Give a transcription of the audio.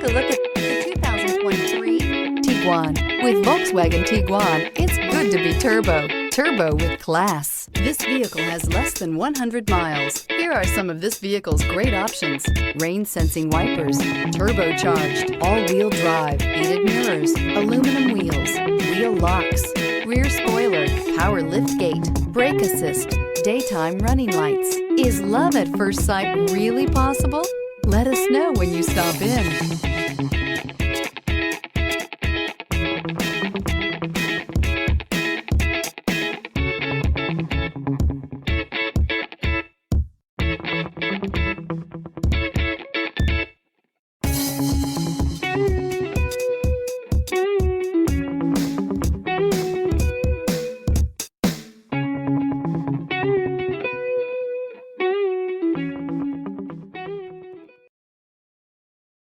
Take a look at the 2023 Tiguan. With Volkswagen Tiguan, it's good to be turbo. Turbo with class. This vehicle has less than 100 miles. Here are some of this vehicle's great options: rain-sensing wipers, turbocharged, all-wheel drive, heated mirrors, aluminum wheels, wheel locks, rear spoiler, power liftgate, brake assist, daytime running lights. Is love at first sight really possible? Let us know when you stop in.